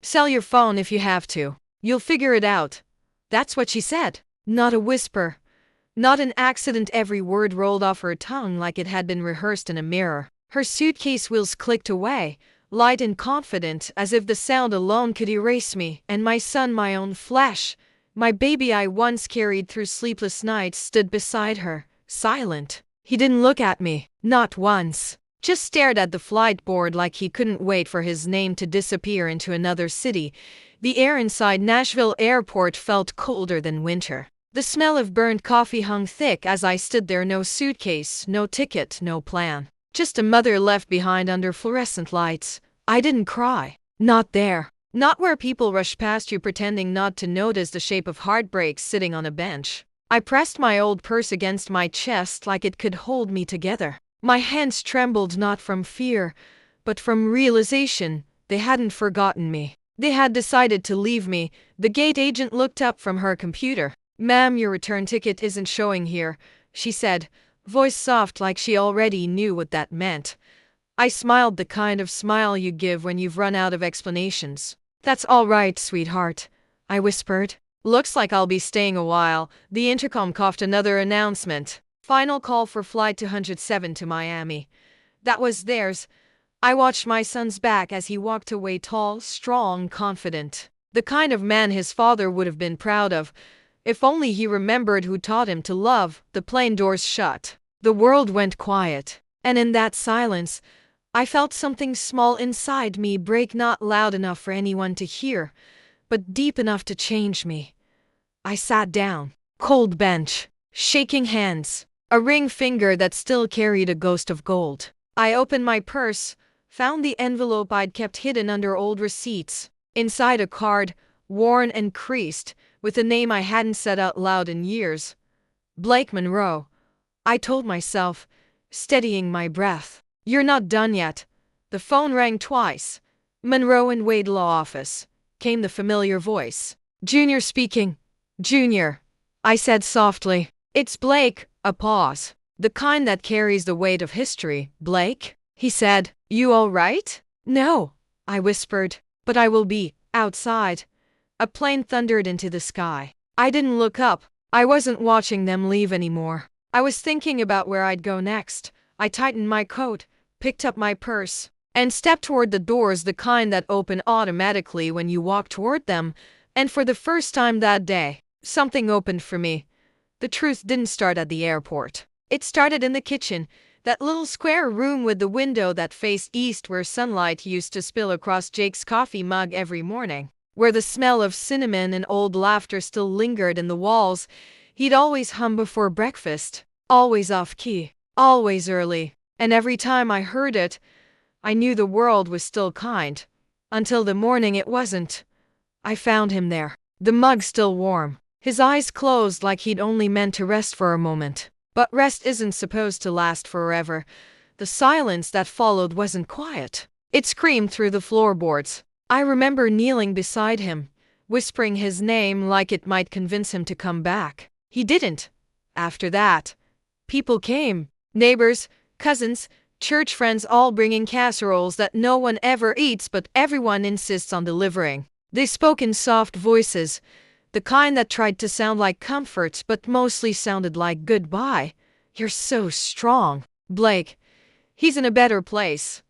Sell your phone if you have to. You'll figure it out. That's what she said. Not a whisper. Not an accident. Every word rolled off her tongue like it had been rehearsed in a mirror. Her suitcase wheels clicked away, light and confident, as if the sound alone could erase me and my son, my own flesh. My baby I once carried through sleepless nights stood beside her, silent. He didn't look at me, not once. Just stared at the flight board like he couldn't wait for his name to disappear into another city. The air inside Nashville Airport felt colder than winter. The smell of burnt coffee hung thick as I stood there, no suitcase, no ticket, no plan. Just a mother left behind under fluorescent lights. I didn't cry. Not there. Not where people rush past you pretending not to notice the shape of heartbreak sitting on a bench. I pressed my old purse against my chest like it could hold me together. My hands trembled not from fear, but from realization. They hadn't forgotten me. They had decided to leave me. The gate agent looked up from her computer. "Ma'am, your return ticket isn't showing here," she said, voice soft like she already knew what that meant. I smiled, the kind of smile you give when you've run out of explanations. "That's all right, sweetheart," I whispered. "Looks like I'll be staying a while." The intercom coughed another announcement. Final call for flight 207 to Miami. That was theirs. I watched my son's back as he walked away, tall, strong, confident. The kind of man his father would have been proud of. If only he remembered who taught him to love. The plane doors shut. The world went quiet. And in that silence, I felt something small inside me break, not loud enough for anyone to hear, but deep enough to change me. I sat down. Cold bench. Shaking hands. A ring finger that still carried a ghost of gold. I opened my purse, found the envelope I'd kept hidden under old receipts. Inside a card, worn and creased, with a name I hadn't said out loud in years. Blake Monroe. I told myself, steadying my breath. "You're not done yet." The phone rang twice. "Monroe and Wade Law Office," came the familiar voice. "Junior speaking." "Junior," I said softly. "It's Blake." A pause. "The kind that carries the weight of history, Blake," he said. "You all right?" "No," I whispered. "But I will be." Outside, a plane thundered into the sky. I didn't look up. I wasn't watching them leave anymore. I was thinking about where I'd go next. I tightened my coat, picked up my purse, and stepped toward the doors, the kind that open automatically when you walk toward them. And for the first time that day, something opened for me. The truth didn't start at the airport. It started in the kitchen, that little square room with the window that faced east where sunlight used to spill across Jake's coffee mug every morning, where the smell of cinnamon and old laughter still lingered in the walls. He'd always hum before breakfast, always off-key, always early, and every time I heard it, I knew the world was still kind. Until the morning it wasn't. I found him there, the mug still warm, his eyes closed like he'd only meant to rest for a moment. But rest isn't supposed to last forever. The silence that followed wasn't quiet. It screamed through the floorboards. I remember kneeling beside him, whispering his name like it might convince him to come back. He didn't. After that, people came. Neighbors, cousins, church friends, all bringing casseroles that no one ever eats but everyone insists on delivering. They spoke in soft voices, the kind that tried to sound like comfort but mostly sounded like goodbye. "You're so strong, Blake. He's in a better place.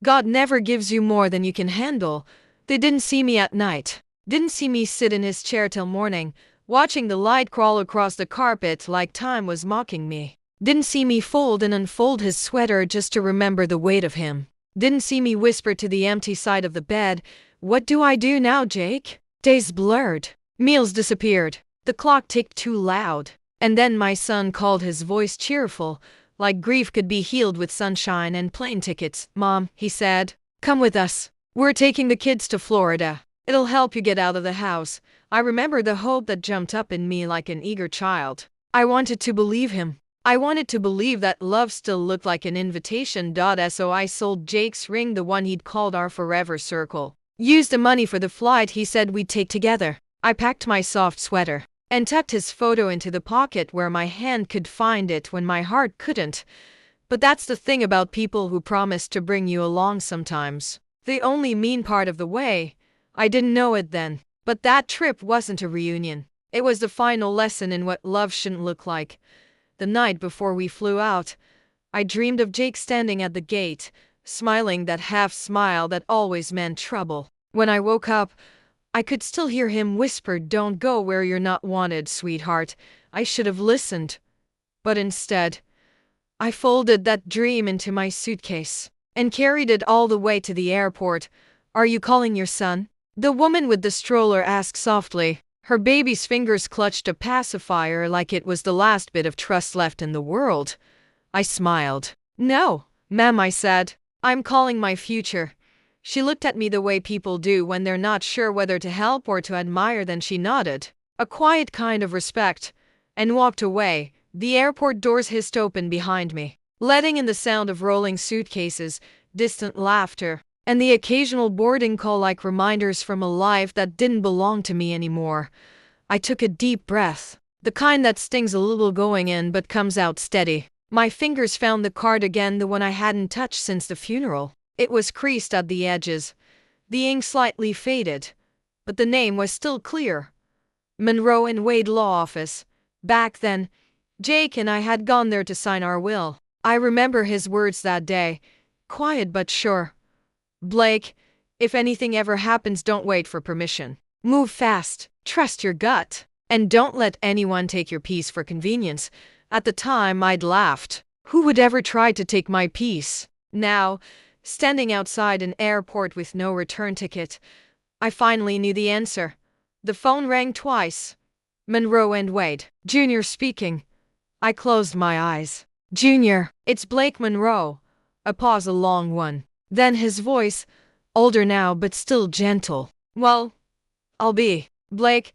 God never gives you more than you can handle." They didn't see me at night. Didn't see me sit in his chair till morning, watching the light crawl across the carpet like time was mocking me. Didn't see me fold and unfold his sweater just to remember the weight of him. Didn't see me whisper to the empty side of the bed, "What do I do now, Jake?" Days blurred. Meals disappeared. The clock ticked too loud. And then my son called, his voice cheerful, like grief could be healed with sunshine and plane tickets. "Mom," he said, "come with us. We're taking the kids to Florida. It'll help you get out of the house." I remember the hope that jumped up in me like an eager child. I wanted to believe him. I wanted to believe that love still looked like an invitation. So I sold Jake's ring, the one he'd called our forever circle. Used the money for the flight he said we'd take together. I packed my soft sweater and tucked his photo into the pocket where my hand could find it when my heart couldn't. But that's the thing about people who promise to bring you along sometimes. They only mean part of the way. I didn't know it then, but that trip wasn't a reunion. It was the final lesson in what love shouldn't look like. The night before we flew out, I dreamed of Jake standing at the gate, smiling that half smile that always meant trouble. When I woke up, I could still hear him whisper, "Don't go where you're not wanted, sweetheart." I should have listened. But instead, I folded that dream into my suitcase and carried it all the way to the airport. "Are you calling your son?" the woman with the stroller asked softly. Her baby's fingers clutched a pacifier like it was the last bit of trust left in the world. I smiled. "No, ma'am," I said. "I'm calling my future." She looked at me the way people do when they're not sure whether to help or to admire, then she nodded, a quiet kind of respect, and walked away. The airport doors hissed open behind me, letting in the sound of rolling suitcases, distant laughter, and the occasional boarding call like reminders from a life that didn't belong to me anymore. I took a deep breath, the kind that stings a little going in but comes out steady. My fingers found the card again, the one I hadn't touched since the funeral. It was creased at the edges, the ink slightly faded, but the name was still clear. Monroe and Wade Law Office. Back then, Jake and I had gone there to sign our will. I remember his words that day, quiet but sure. "Blake, if anything ever happens, don't wait for permission. Move fast, trust your gut, and don't let anyone take your peace for convenience." At the time, I'd laughed. Who would ever try to take my peace? Now, standing outside an airport with no return ticket, I finally knew the answer. The phone rang twice. "Monroe and Wade, Jr. speaking." I closed my eyes. "Junior, it's Blake Monroe." A pause, a long one. Then his voice, older now but still gentle. "Well, I'll be. Blake,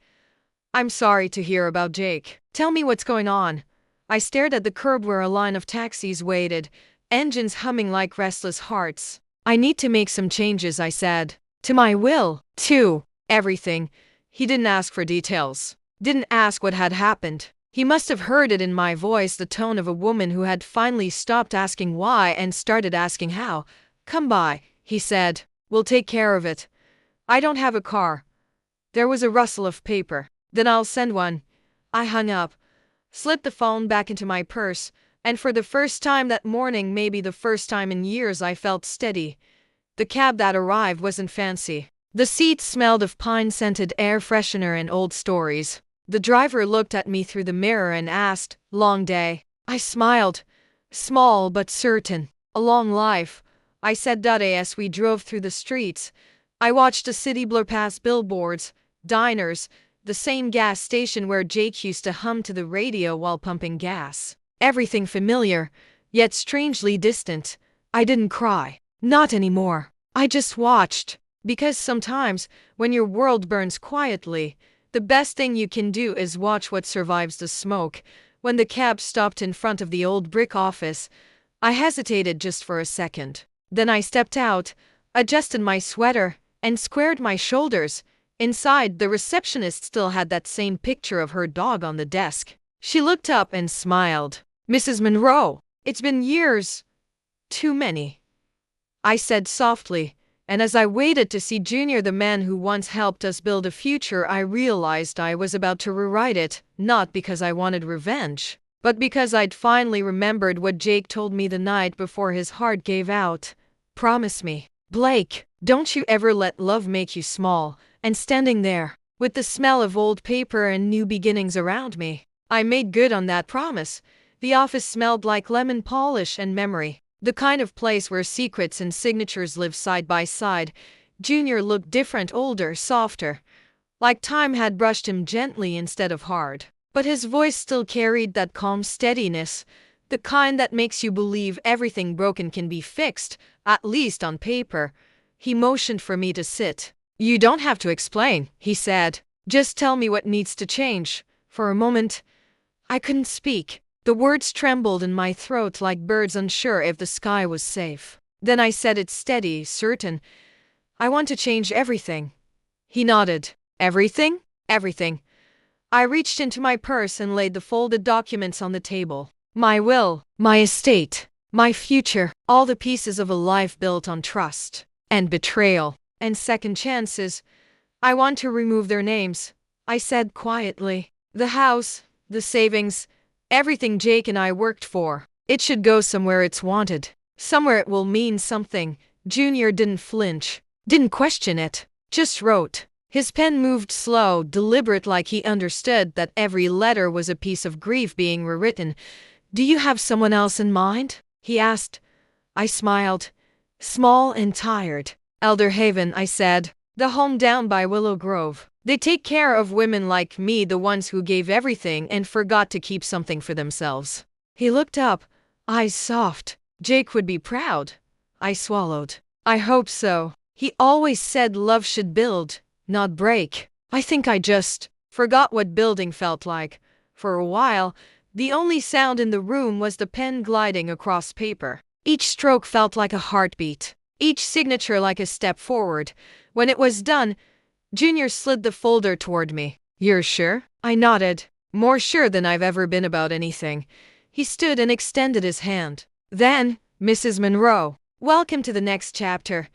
I'm sorry to hear about Jake. Tell me what's going on." I stared at the curb where a line of taxis waited, engines humming like restless hearts. "I need to make some changes," I said. "To my will, to everything." He didn't ask for details. Didn't ask what had happened. He must have heard it in my voice, the tone of a woman who had finally stopped asking why and started asking how. "Come by," he said. "We'll take care of it." "I don't have a car." There was a rustle of paper. "Then I'll send one." I hung up, slipped the phone back into my purse, and for the first time that morning, maybe the first time in years, I felt steady. The cab that arrived wasn't fancy. The seats smelled of pine-scented air freshener and old stories. The driver looked at me through the mirror and asked, "Long day?" I smiled, small but certain. "A long life," I said. As we drove through the streets, I watched the city blur past billboards, diners, the same gas station where Jake used to hum to the radio while pumping gas. Everything familiar, yet strangely distant. I didn't cry. Not anymore. I just watched. Because sometimes, when your world burns quietly, the best thing you can do is watch what survives the smoke. When the cab stopped in front of the old brick office, I hesitated just for a second. Then I stepped out, adjusted my sweater, and squared my shoulders. Inside, the receptionist still had that same picture of her dog on the desk. She looked up and smiled. "Mrs. Monroe, it's been years. Too many," I said softly. And as I waited to see Junior, the man who once helped us build a future, I realized I was about to rewrite it, not because I wanted revenge, but because I'd finally remembered what Jake told me the night before his heart gave out. "Promise me, Blake, don't you ever let love make you small." And standing there, with the smell of old paper and new beginnings around me, I made good on that promise. The office smelled like lemon polish and memory. The kind of place where secrets and signatures live side by side. Junior looked different, older, softer, like time had brushed him gently instead of hard. But his voice still carried that calm steadiness, the kind that makes you believe everything broken can be fixed, at least on paper. He motioned for me to sit. "You don't have to explain," he said. "Just tell me what needs to change." For a moment, I couldn't speak. The words trembled in my throat like birds unsure if the sky was safe. Then I said it steady, certain. "I want to change everything." He nodded. "Everything?" "Everything." I reached into my purse and laid the folded documents on the table. My will, my estate, my future, all the pieces of a life built on trust and betrayal and second chances. I want to remove their names, I said quietly. The house, the savings, everything Jake and I worked for. It should go somewhere it's wanted. Somewhere it will mean something. Junior didn't flinch, didn't question it, just wrote. His pen moved slow, deliberate, like he understood that every letter was a piece of grief being rewritten. Do you have someone else in mind? He asked. I smiled. Small and tired. Elder Haven, I said. The home down by Willow Grove. They take care of women like me, the ones who gave everything and forgot to keep something for themselves. He looked up, eyes soft. Jake would be proud. I swallowed. I hope so. He always said love should build, not break. I think I just forgot what building felt like. For a while, the only sound in the room was the pen gliding across paper. Each stroke felt like a heartbeat, each signature like a step forward. When it was done, Junior slid the folder toward me. You're sure? I nodded, more sure than I've ever been about anything. He stood and extended his hand. Then, Mrs. Monroe, welcome to the next chapter.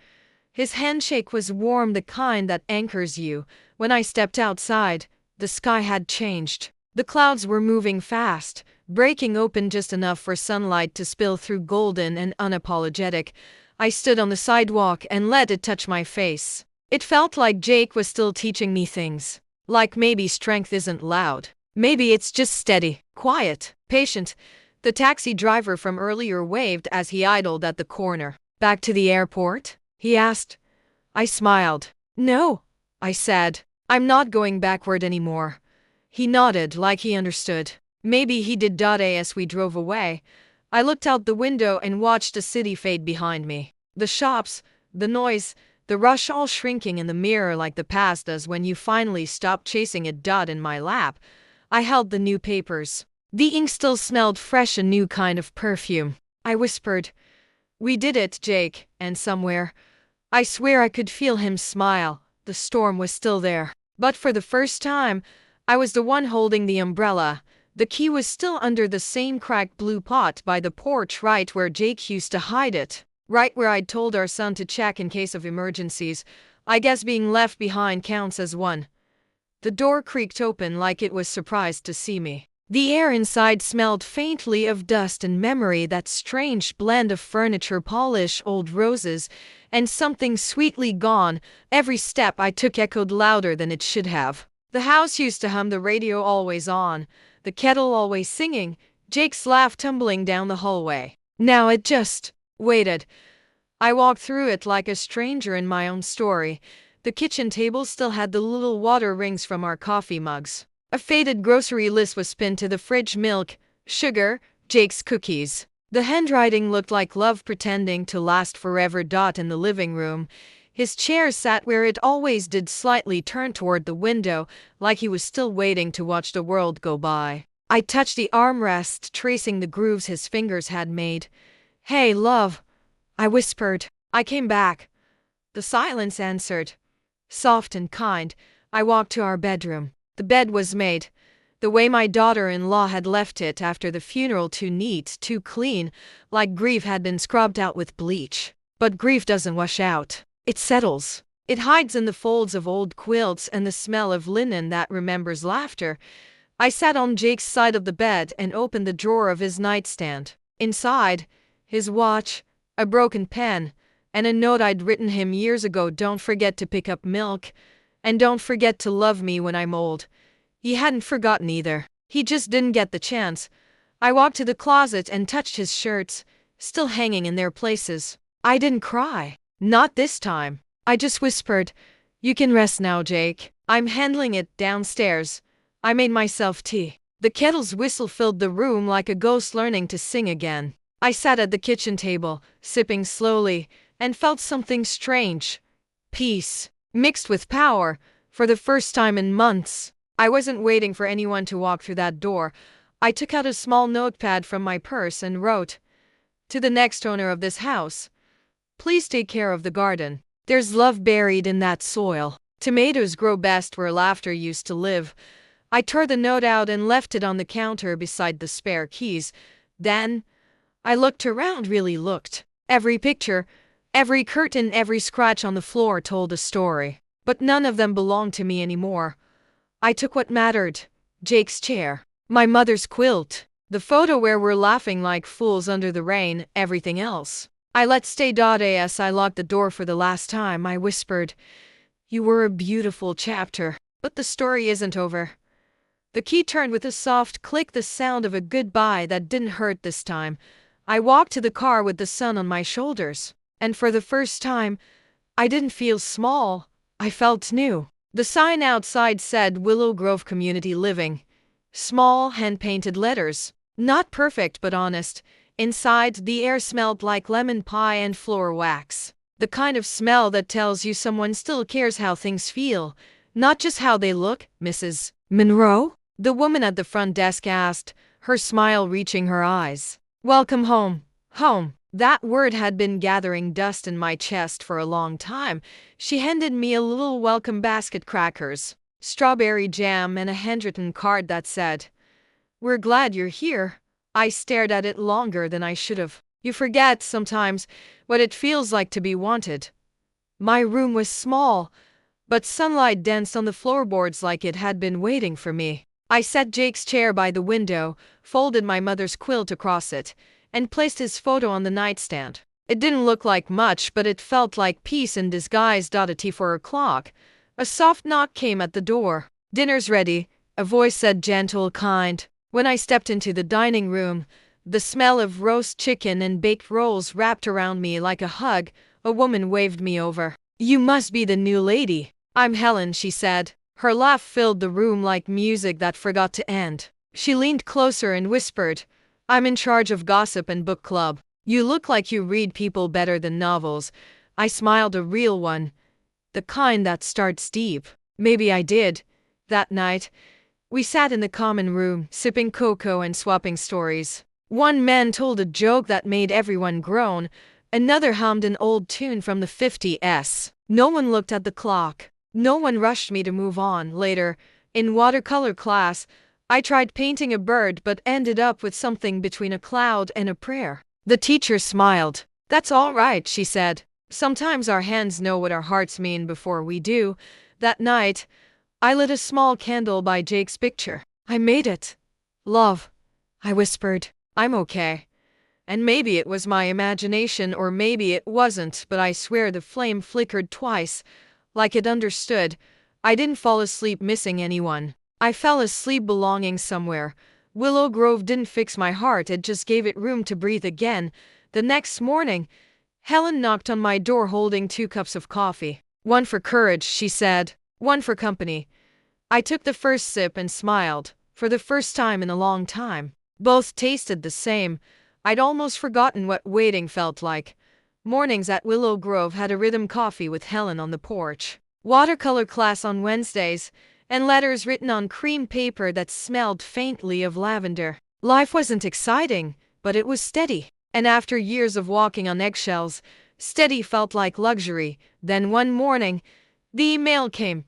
His handshake was warm, the kind that anchors you. When I stepped outside, the sky had changed. The clouds were moving fast, breaking open just enough for sunlight to spill through, golden and unapologetic. I stood on the sidewalk and let it touch my face. It felt like Jake was still teaching me things. Like maybe strength isn't loud. Maybe it's just steady, quiet, patient. The taxi driver from earlier waved as he idled at the corner. Back to the airport? He asked. I smiled. No, I said. I'm not going backward anymore. He nodded like he understood. Maybe he did. As we drove away, I looked out the window and watched the city fade behind me. The shops, the noise, the rush, all shrinking in the mirror like the past does when you finally stop chasing it. In my lap, I held the new papers. The ink still smelled fresh, a new kind of perfume. I whispered, "We did it, Jake," and somewhere, I swear I could feel him smile. The storm was still there. But for the first time, I was the one holding the umbrella. The key was still under the same cracked blue pot by the porch, right where Jake used to hide it. Right where I'd told our son to check in case of emergencies. I guess being left behind counts as one. The door creaked open like it was surprised to see me. The air inside smelled faintly of dust and memory, that strange blend of furniture polish, old roses, and something sweetly gone. Every step I took echoed louder than it should have. The house used to hum, the radio always on, the kettle always singing, Jake's laugh tumbling down the hallway. Now it just waited. I walked through it like a stranger in my own story. The kitchen table still had the little water rings from our coffee mugs. A faded grocery list was pinned to the fridge: milk, sugar, Jake's cookies. The handwriting looked like love pretending to last forever. In the living room, his chair sat where it always did, slightly turned toward the window, like he was still waiting to watch the world go by. I touched the armrest, tracing the grooves his fingers had made. "Hey, love," I whispered. I came back. The silence answered. Soft and kind, I walked to our bedroom. The bed was made, the way my daughter-in-law had left it after the funeral, too neat, too clean, like grief had been scrubbed out with bleach. But grief doesn't wash out. It settles. It hides in the folds of old quilts and the smell of linen that remembers laughter. I sat on Jake's side of the bed and opened the drawer of his nightstand. Inside, his watch, a broken pen, and a note I'd written him years ago: "Don't forget to pick up milk, and don't forget to love me when I'm old." He hadn't forgotten either. He just didn't get the chance. I walked to the closet and touched his shirts, still hanging in their places. I didn't cry. Not this time. I just whispered, "You can rest now, Jake. I'm handling it downstairs." I made myself tea. The kettle's whistle filled the room like a ghost learning to sing again. I sat at the kitchen table, sipping slowly, and felt something strange. Peace, mixed with power, for the first time in months. I wasn't waiting for anyone to walk through that door. I took out a small notepad from my purse and wrote, "To the next owner of this house, please take care of the garden. There's love buried in that soil. Tomatoes grow best where laughter used to live." I tore the note out and left it on the counter beside the spare keys. Then I looked around, really looked. Every picture, every curtain, every scratch on the floor told a story. but none of them belonged to me anymore. I took what mattered: Jake's chair, my mother's quilt, the photo where we're laughing like fools under the rain, everything else I let stay. As I locked the door for the last time, I whispered, "You were a beautiful chapter, but the story isn't over." The key turned with a soft click, the sound of a goodbye that didn't hurt this time. I walked to the car with the sun on my shoulders, and for the first time, I didn't feel small. I felt new. The sign outside said Willow Grove Community Living. Small, hand-painted letters. Not perfect but honest. Inside, the air smelled like lemon pie and floor wax. The kind of smell that tells you someone still cares how things feel, not just how they look. "Mrs. Monroe?" the woman at the front desk asked, her smile reaching her eyes. "Welcome home." Home. That word had been gathering dust in my chest for a long time. She handed me a little welcome basket: crackers, strawberry jam, and a handwritten card that said, "We're glad you're here." I stared at it longer than I should have. You forget sometimes what it feels like to be wanted. My room was small, but sunlight danced on the floorboards like it had been waiting for me. I set Jake's chair by the window, folded my mother's quilt across it, and placed his photo on the nightstand. It didn't look like much, but it felt like peace in disguise. A T4 o'clock. A soft knock came at the door. "Dinner's ready," a voice said, gentle, kind. When I stepped into the dining room, the smell of roast chicken and baked rolls wrapped around me like a hug. A woman waved me over. "You must be the new lady." "I'm Helen," she said. Her laugh filled the room like music that forgot to end. She leaned closer and whispered, "I'm in charge of gossip and book club. You look like you read people better than novels." I smiled, a real one. The kind that starts deep. Maybe I did. That night, we sat in the common room, sipping cocoa and swapping stories. One man told a joke that made everyone groan. Another hummed an old tune from the 50s. No one looked at the clock. No one rushed me to move on. Later, in watercolor class, I tried painting a bird but ended up with something between a cloud and a prayer. The teacher smiled. "That's all right," she said. "Sometimes our hands know what our hearts mean before we do." That night, I lit a small candle by Jake's picture. "I made it. Love," I whispered. "I'm okay." And maybe it was my imagination, or maybe it wasn't, but I swear the flame flickered twice, like it understood. I didn't fall asleep missing anyone. I fell asleep belonging somewhere. Willow Grove didn't fix my heart, it just gave it room to breathe again. The next morning, Helen knocked on my door holding 2 cups of coffee. "One for courage," she said. "One for company." I took the first sip and smiled, for the first time in a long time. Both tasted the same. I'd almost forgotten what waiting felt like. Mornings at Willow Grove had a rhythm: coffee with Helen on the porch, watercolor class on Wednesdays, and letters written on cream paper that smelled faintly of lavender. Life wasn't exciting, but it was steady. And after years of walking on eggshells, steady felt like luxury. Then one morning, the email came.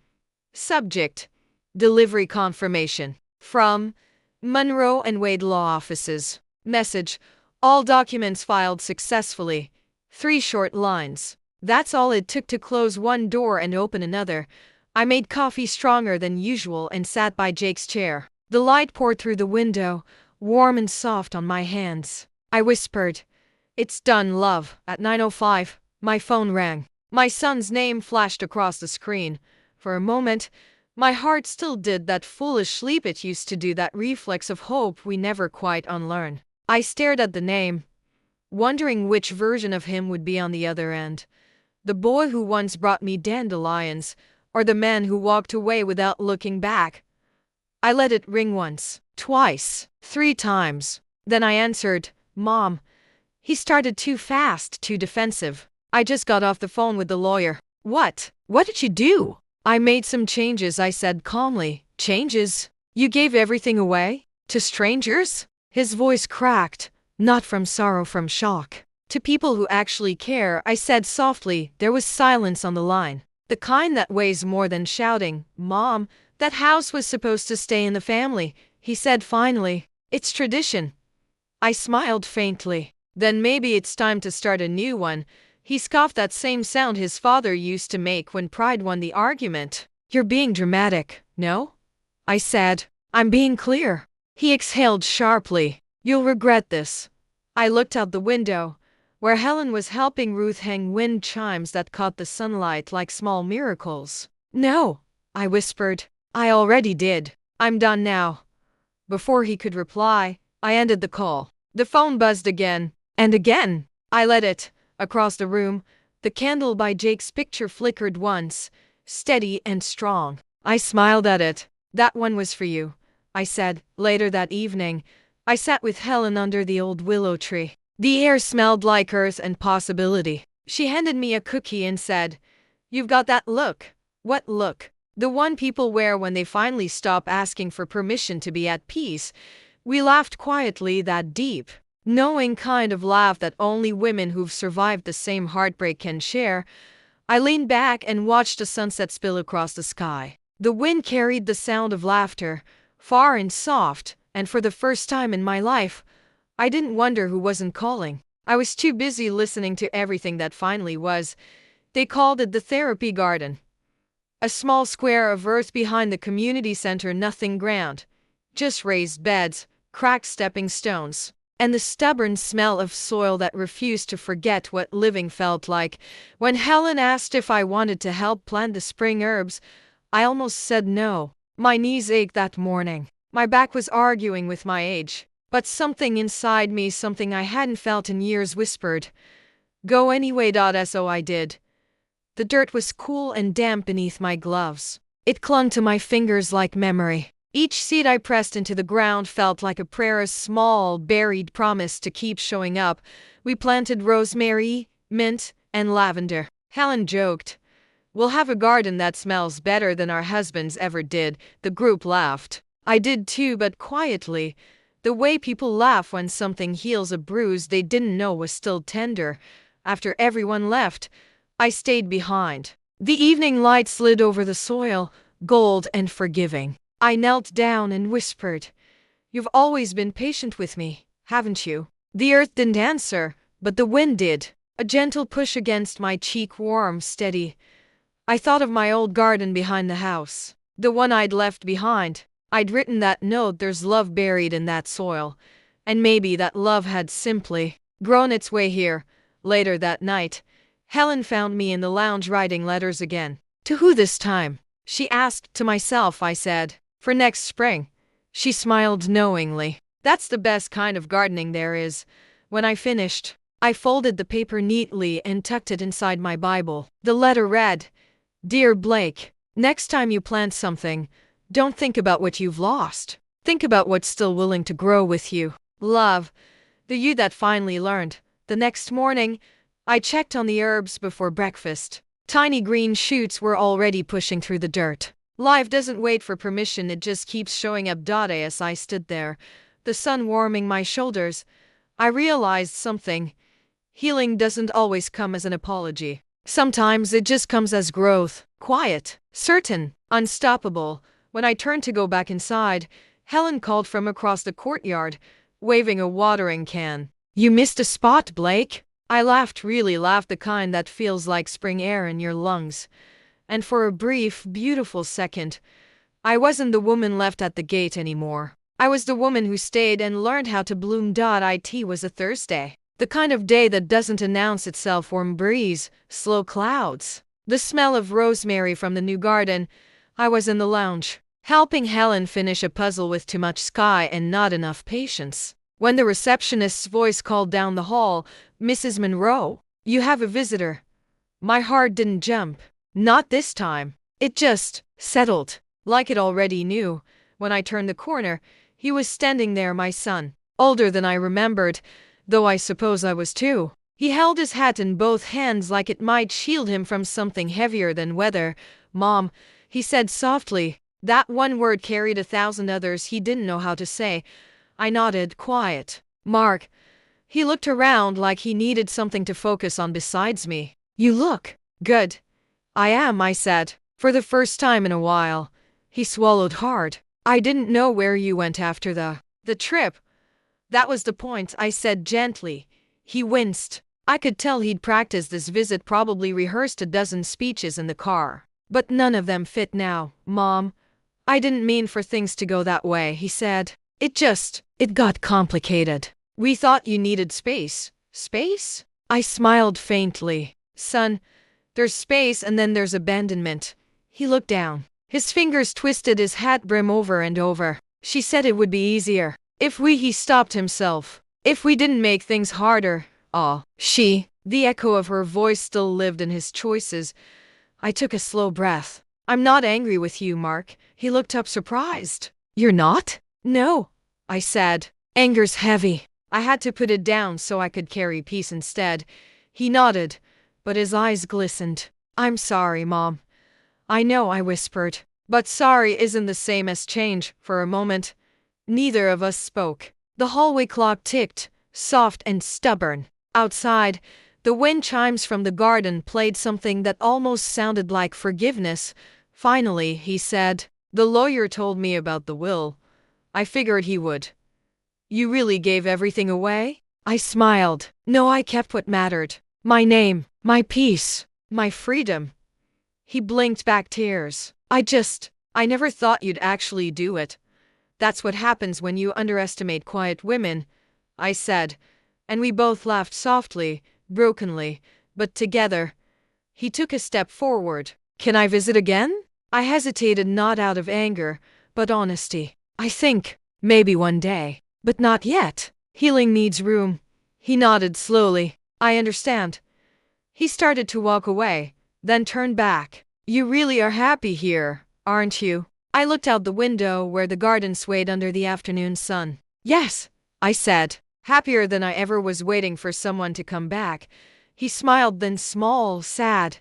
Subject: delivery confirmation. From Monroe and Wade Law Offices. Message: all documents filed successfully. 3 short lines. That's all it took to close one door and open another. I made coffee stronger than usual and sat by Jake's chair. The light poured through the window, warm and soft on my hands. I whispered, "It's done, love." At 9:05, my phone rang. My son's name flashed across the screen. For a moment, my heart still did that foolish sleep it used to do, that reflex of hope we never quite unlearn. I stared at the name, wondering which version of him would be on the other end. The boy who once brought me dandelions, or the man who walked away without looking back. I let it ring once, twice, 3 times. Then I answered, "Mom." He started too fast, too defensive. "I just got off the phone with the lawyer." "What? What did you do?" "I made some changes," I said calmly. "Changes? You gave everything away? To strangers?" His voice cracked, not from sorrow, from shock. "To people who actually care," I said softly. There was silence on the line. The kind that weighs more than shouting. "Mom, that house was supposed to stay in the family," he said finally. "It's tradition." I smiled faintly. "Then maybe it's time to start a new one." He scoffed, that same sound his father used to make when pride won the argument. "You're being dramatic, no?" I said. "I'm being clear." He exhaled sharply. "You'll regret this." I looked out the window, where Helen was helping Ruth hang wind chimes that caught the sunlight like small miracles. "No," I whispered. "I already did. I'm done now." Before he could reply, I ended the call. The phone buzzed again, and again. I let it. Across the room, the candle by Jake's picture flickered once, steady and strong. I smiled at it. "That one was for you," I said. Later that evening, I sat with Helen under the old willow tree. The air smelled like earth and possibility. She handed me a cookie and said, "You've got that look." "What look?" "The one people wear when they finally stop asking for permission to be at peace." We laughed quietly, that deep, knowing kind of laugh that only women who've survived the same heartbreak can share. I leaned back and watched the sunset spill across the sky. The wind carried the sound of laughter, far and soft, and for the first time in my life, I didn't wonder who wasn't calling. I was too busy listening to everything that finally was. They called it the therapy garden. A small square of earth behind the community center, nothing grand. Just raised beds, cracked stepping stones, and the stubborn smell of soil that refused to forget what living felt like. When Helen asked if I wanted to help plant the spring herbs, I almost said no. My knees ached that morning. My back was arguing with my age. But something inside me, something I hadn't felt in years, whispered, "Go anyway." So I did. The dirt was cool and damp beneath my gloves. It clung to my fingers like memory. Each seed I pressed into the ground felt like a prayer, a small, buried promise to keep showing up. We planted rosemary, mint, and lavender. Helen joked, "We'll have a garden that smells better than our husbands ever did." The group laughed. I did too, but quietly. The way people laugh when something heals a bruise they didn't know was still tender. After everyone left, I stayed behind. The evening light slid over the soil, gold and forgiving. I knelt down and whispered, "You've always been patient with me, haven't you?" The earth didn't answer, but the wind did. A gentle push against my cheek, warm, steady. I thought of my old garden behind the house. The one I'd left behind. I'd written that note, "There's love buried in that soil." And maybe that love had simply grown its way here. Later that night, Helen found me in the lounge writing letters again. "To who this time?" she asked. "To myself," I said. "For next spring." She smiled knowingly. "That's the best kind of gardening there is." When I finished, I folded the paper neatly and tucked it inside my Bible. The letter read, "Dear Blake, next time you plant something, don't think about what you've lost. Think about what's still willing to grow with you. Love, the you that finally learned." The next morning, I checked on the herbs before breakfast. Tiny green shoots were already pushing through the dirt. Life doesn't wait for permission, it just keeps showing up. As I stood there, the sun warming my shoulders, I realized something. Healing doesn't always come as an apology. Sometimes it just comes as growth, quiet, certain, unstoppable. When I turned to go back inside, Helen called from across the courtyard, waving a watering can. "You missed a spot, Blake." I laughed, really laughed, the kind that feels like spring air in your lungs. And for a brief, beautiful second, I wasn't the woman left at the gate anymore. I was the woman who stayed and learned how to bloom. It was a Thursday. The kind of day that doesn't announce itself. Warm breeze, slow clouds, the smell of rosemary from the new garden. I was in the lounge, helping Helen finish a puzzle with too much sky and not enough patience, when the receptionist's voice called down the hall, "Mrs. Monroe, you have a visitor." My heart didn't jump. Not this time. It just settled, like it already knew. When I turned the corner, he was standing there, my son, older than I remembered, though I suppose I was too. He held his hat in both hands like it might shield him from something heavier than weather. "Mom," he said softly. That one word carried 1,000 others he didn't know how to say. I nodded, quiet. "Mark." He looked around like he needed something to focus on besides me. "You look good." "I am," I said, for the first time in a while. He swallowed hard. "I didn't know where you went after the trip." "That was the point," I said gently. He winced. I could tell he'd practiced this visit, probably rehearsed a dozen speeches in the car. But none of them fit now. Mom, I didn't mean for things to go that way, he said. It got complicated. We thought you needed space. Space? I smiled faintly. Son, there's space and then there's abandonment. He looked down. His fingers twisted his hat brim over and over. She said it would be easier. He stopped himself. If we didn't make things harder. The echo of her voice still lived in his choices. I took a slow breath. I'm not angry with you, Mark. He looked up surprised. You're not? No, I said. Anger's heavy. I had to put it down so I could carry peace instead. He nodded, but his eyes glistened. I'm sorry, Mom. I know, I whispered. But sorry isn't the same as change. For a moment, neither of us spoke. The hallway clock ticked, soft and stubborn. Outside, the wind chimes from the garden played something that almost sounded like forgiveness. Finally, he said, the lawyer told me about the will. I figured he would. You really gave everything away? I smiled. No, I kept what mattered. My name, my peace, my freedom. He blinked back tears. I never thought you'd actually do it. That's what happens when you underestimate quiet women, I said, and we both laughed softly, brokenly, but together. He took a step forward. Can I visit again? I hesitated, not out of anger, but honesty. I think, maybe one day, but not yet. Healing needs room. He nodded slowly. I understand. He started to walk away, then turned back. You really are happy here, aren't you? I looked out the window where the garden swayed under the afternoon sun. Yes, I said, happier than I ever was, waiting for someone to come back. He smiled, then small, sad,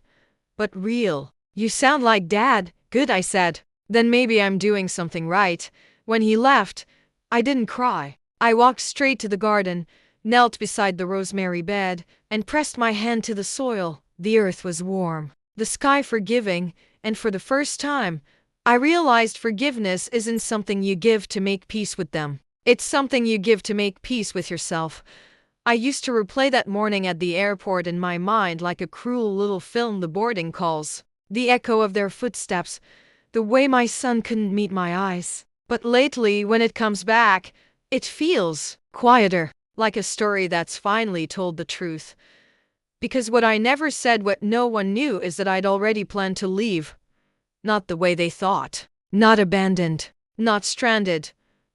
but real. You sound like Dad. Good, I said. Then maybe I'm doing something right. When he left, I didn't cry. I walked straight to the garden, knelt beside the rosemary bed, and pressed my hand to the soil. The earth was warm, the sky forgiving, and for the first time, I realized forgiveness isn't something you give to make peace with them. It's something you give to make peace with yourself. I used to replay that morning at the airport in my mind like a cruel little film, the boarding calls, the echo of their footsteps, the way my son couldn't meet my eyes. But lately, when it comes back, it feels quieter, like a story that's finally told the truth. Because what I never said, what no one knew, is that I'd already planned to leave. Not the way they thought. Not abandoned. Not stranded.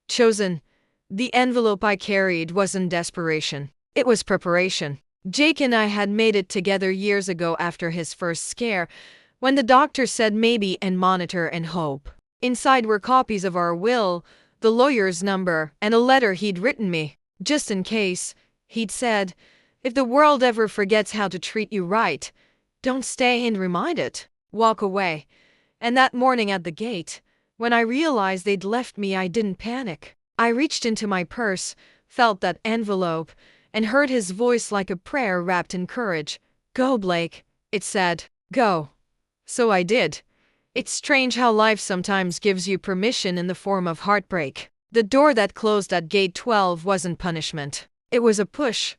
Chosen. The envelope I carried wasn't desperation. It was preparation. Jake and I had made it together years ago after his first scare, when the doctor said maybe and monitor and hope. Inside were copies of our will, the lawyer's number, and a letter he'd written me. Just in case, he'd said, if the world ever forgets how to treat you right, don't stay and remind it. Walk away. And that morning at the gate, when I realized they'd left me, I didn't panic. I reached into my purse, felt that envelope, and heard his voice like a prayer wrapped in courage. Go, Blake, it said. Go. So I did. It's strange how life sometimes gives you permission in the form of heartbreak. The door that closed at gate 12 wasn't punishment. It was a push.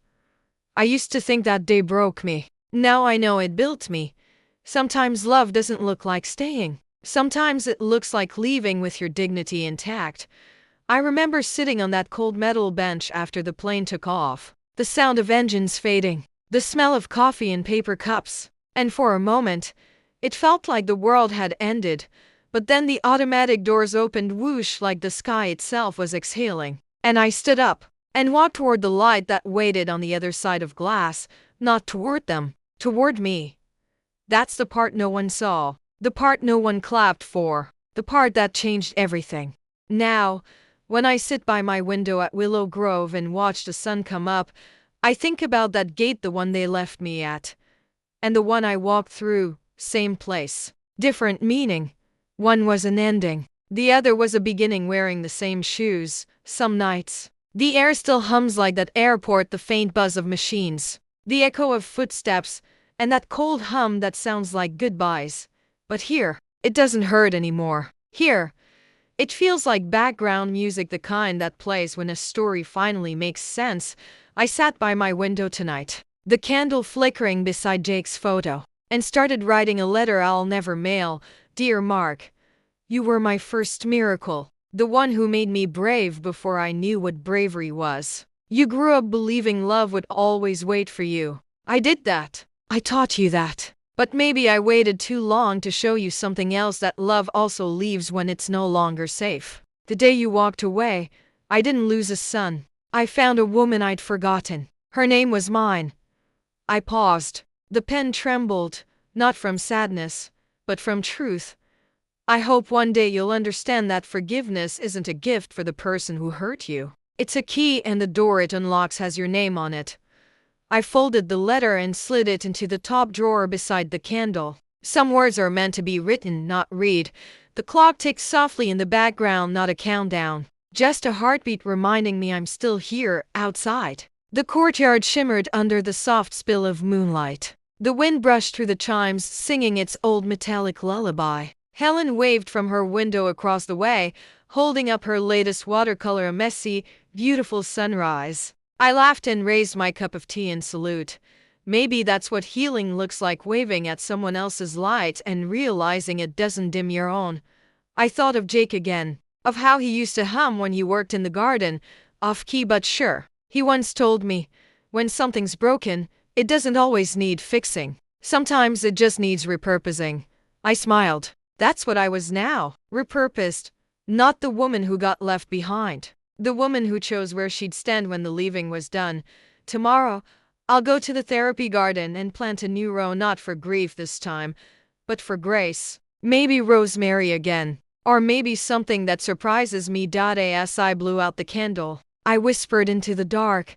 I used to think that day broke me. Now I know it built me. Sometimes love doesn't look like staying. Sometimes it looks like leaving with your dignity intact. I remember sitting on that cold metal bench after the plane took off, the sound of engines fading, the smell of coffee in paper cups, and for a moment, it felt like the world had ended, but then the automatic doors opened whoosh like the sky itself was exhaling, and I stood up and walked toward the light that waited on the other side of glass, not toward them, toward me. That's the part no one saw, the part no one clapped for, the part that changed everything. Now, when I sit by my window at Willow Grove and watch the sun come up, I think about that gate, the one they left me at, and the one I walked through, same place, different meaning. One was an ending, the other was a beginning, wearing the same shoes. Some nights, the air still hums like that airport, the faint buzz of machines, the echo of footsteps, and that cold hum that sounds like goodbyes. But here, it doesn't hurt anymore. Here, it feels like background music, the kind that plays when a story finally makes sense. I sat by my window tonight, the candle flickering beside Jake's photo, and started writing a letter I'll never mail. Dear Mark, you were my first miracle, the one who made me brave before I knew what bravery was. You grew up believing love would always wait for you. I did that. I taught you that. But maybe I waited too long to show you something else, that love also leaves when it's no longer safe. The day you walked away, I didn't lose a son. I found a woman I'd forgotten. Her name was mine. I paused. The pen trembled, not from sadness, but from truth. I hope one day you'll understand that forgiveness isn't a gift for the person who hurt you. It's a key, and the door it unlocks has your name on it. I folded the letter and slid it into the top drawer beside the candle. Some words are meant to be written, not read. The clock ticked softly in the background, not a countdown. Just a heartbeat reminding me I'm still here, outside. The courtyard shimmered under the soft spill of moonlight. The wind brushed through the chimes, singing its old metallic lullaby. Helen waved from her window across the way, holding up her latest watercolor, a messy, beautiful sunrise. I laughed and raised my cup of tea in salute. Maybe that's what healing looks like, waving at someone else's light and realizing it doesn't dim your own. I thought of Jake again, of how he used to hum when he worked in the garden, off-key but sure. He once told me, when something's broken, it doesn't always need fixing. Sometimes it just needs repurposing. I smiled. That's what I was now, repurposed. Not the woman who got left behind. The woman who chose where she'd stand when the leaving was done. Tomorrow, I'll go to the therapy garden and plant a new row, not for grief this time, but for grace. Maybe rosemary again. Or maybe something that surprises me. As I blew out the candle, I whispered into the dark,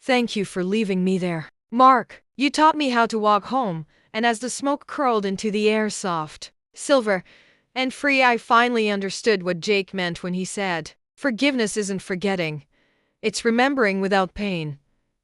"Thank you for leaving me there, Mark. You taught me how to walk home." And as the smoke curled into the air, soft, silver, and free, I finally understood what Jake meant when he said, "Forgiveness isn't forgetting. It's remembering without pain."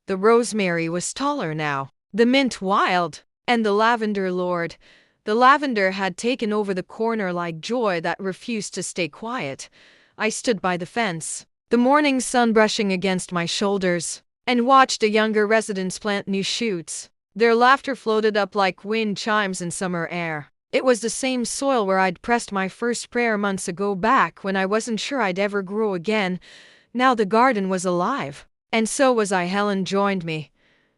The rosemary was taller now, the mint wild, and the lavender lured. The lavender had taken over the corner like joy that refused to stay quiet. I stood by the fence, the morning sun brushing against my shoulders, and watched the younger residents plant new shoots. Their laughter floated up like wind chimes in summer air. It was the same soil where I'd pressed my first prayer months ago, back when I wasn't sure I'd ever grow again. Now the garden was alive. And so was I. Helen joined me,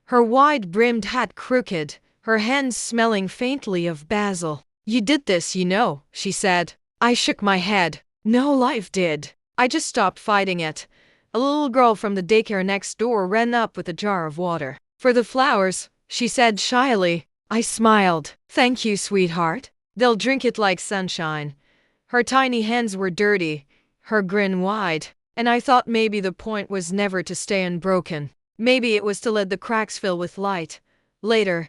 her wide-brimmed hat crooked, her hands smelling faintly of basil. "You did this, you know," she said. I shook my head. "No, life did. I just stopped fighting it." A little girl from the daycare next door ran up with a jar of water. "For the flowers," she said shyly. I smiled. "Thank you, sweetheart. They'll drink it like sunshine." Her tiny hands were dirty, her grin wide, and I thought maybe the point was never to stay unbroken. Maybe it was to let the cracks fill with light. Later,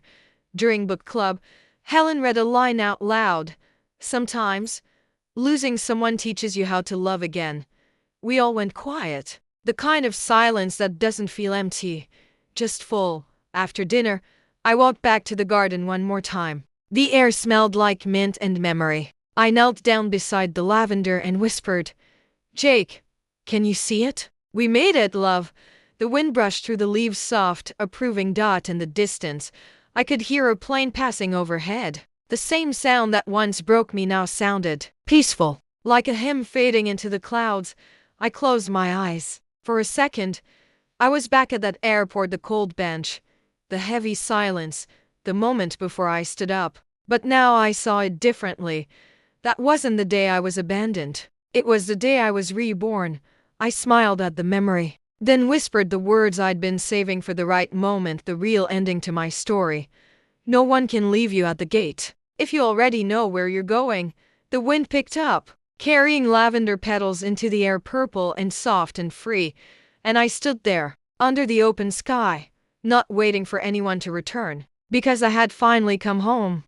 during book club, Helen read a line out loud. "Sometimes, losing someone teaches you how to love again." We all went quiet. The kind of silence that doesn't feel empty, just full. After dinner, I walked back to the garden one more time. The air smelled like mint and memory. I knelt down beside the lavender and whispered, "Jake, can you see it? We made it, love." The wind brushed through the leaves, soft, approving dot in the distance. I could hear a plane passing overhead. The same sound that once broke me now sounded peaceful, like a hymn fading into the clouds. I closed my eyes. For a second, I was back at that airport, the cold bench, the heavy silence, the moment before I stood up. But now I saw it differently. That wasn't the day I was abandoned. It was the day I was reborn. I smiled at the memory, then whispered the words I'd been saving for the right moment, the real ending to my story. "No one can leave you at the gate if you already know where you're going." The wind picked up, carrying lavender petals into the air, purple and soft and free, and I stood there, under the open sky, not waiting for anyone to return, because I had finally come home.